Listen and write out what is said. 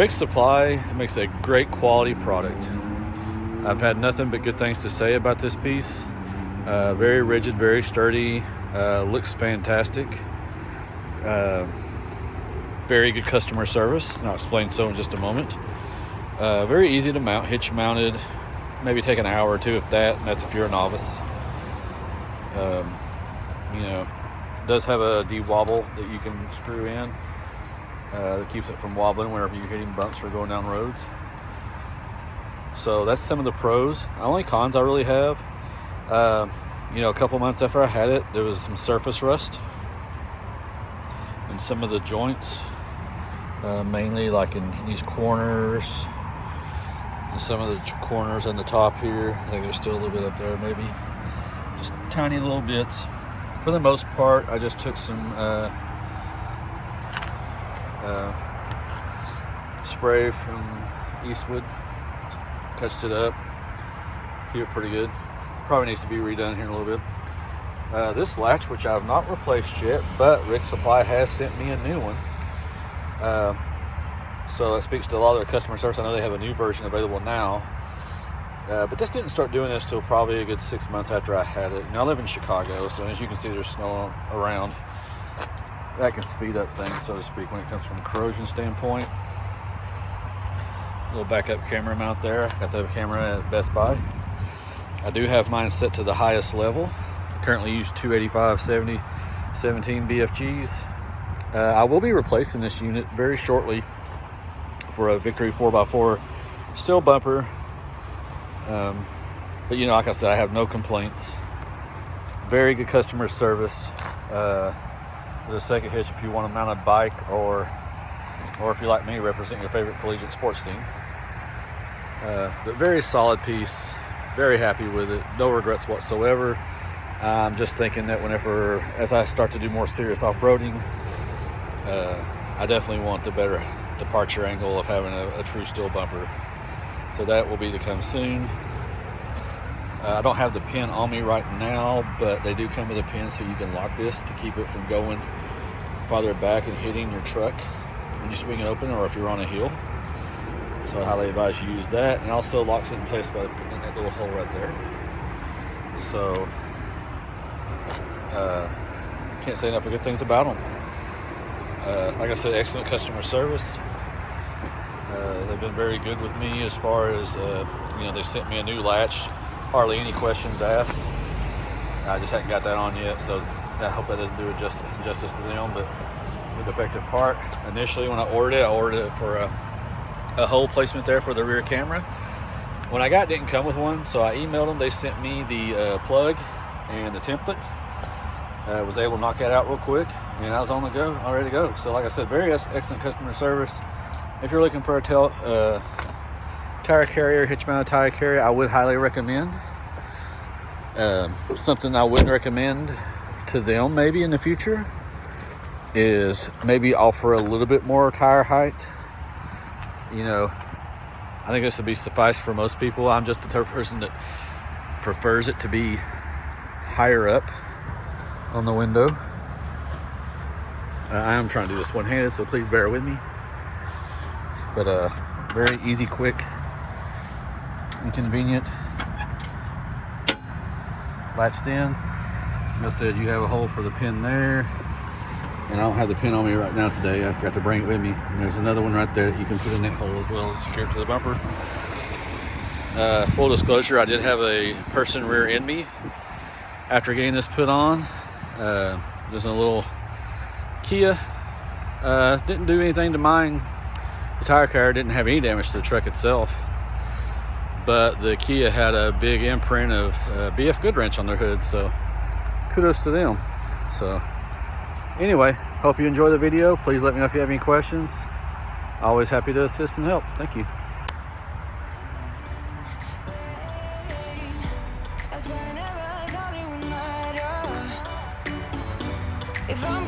Rigd Supply makes a great quality product. I've had nothing but good things to say about this piece. Very rigid, very sturdy, looks fantastic. Very good customer service, and I'll explain so in just a moment. Very easy to mount, hitch mounted, maybe take an hour or two if that, and that's if you're a novice. You know, it does have a D-wobble that you can screw in that keeps it from wobbling whenever you're hitting bumps or going down roads. So that's some of the pros. Only cons I really have, you know, a couple months after I had it, there was some surface rust in some of the joints, mainly like in these corners and some of the corners on the top here. I think there's still a little bit up there, maybe just tiny little bits. For the most part, I just took some spray from Eastwood, touched it up, keep it pretty good. Probably needs to be redone here in a little bit. This latch, which I have not replaced yet, but Rigd Supply has sent me a new one. So that speaks to a lot of their customer service. I know they have a new version available now. But this didn't start doing this till probably a good 6 months after I had it. Now I live in Chicago, so as you can see, there's snow around. That can speed up things, so to speak, when it comes from a corrosion standpoint. Little backup camera mount there. Got the camera at Best Buy. I do have mine set to the highest level. I currently use 285/70 17 BFGs. I will be replacing this unit very shortly for a Victory 4x4 steel bumper. But you know, like I said, I have no complaints. Very good customer service. With a second hitch if you want to mount a bike, or if you like me, represent your favorite collegiate sports team. But very solid piece. Very happy with it. No regrets whatsoever. I'm just thinking that as I start to do more serious off-roading, I definitely want the better departure angle of having a true steel bumper. So that will be to come soon. I don't have the pin on me right now, but they do come with a pin so you can lock this to keep it from going farther back and hitting your truck when you swing it open, or if you're on a hill. So I highly advise you use that, and also locks it in place by putting in that little hole right there. So can't say enough of good things about them. Like I said, excellent customer service. They've been very good with me as far as you know, they sent me a new latch, hardly any questions asked. I just haven't got that on yet, so I hope that doesn't do injustice to them. But the defective part, initially when I ordered it for a hole placement there for the rear camera. When I got it, didn't come with one, so I emailed them. They sent me the plug and the template. Was able to knock that out real quick, and I was on the go, all ready to go. So like I said, very excellent customer service. If you're looking for a tire carrier, hitch mounted tire carrier, I would highly recommend. Something I wouldn't recommend to them maybe in the future is maybe offer a little bit more tire height. You know, I think this would be suffice for most people. I'm just the type of person that prefers it to be higher up on the window. I am trying to do this one-handed, so please bear with me. But very easy, quick, and convenient. Latched in. Like I said, you have a hole for the pin there. And I don't have the pin on me right now today. I forgot to bring it with me. And there's another one right there that you can put in that hole as well to secure it to the bumper. Full disclosure, I did have a person rear end me after getting this put on. There's a little Kia. Didn't do anything to mine. The tire carrier didn't have any damage to the truck itself, but the Kia had a big imprint of BF Goodwrench on their hood, so kudos to them. So anyway, hope you enjoy the video. Please let me know if you have any questions. Always happy to assist and help. Thank you. If I'm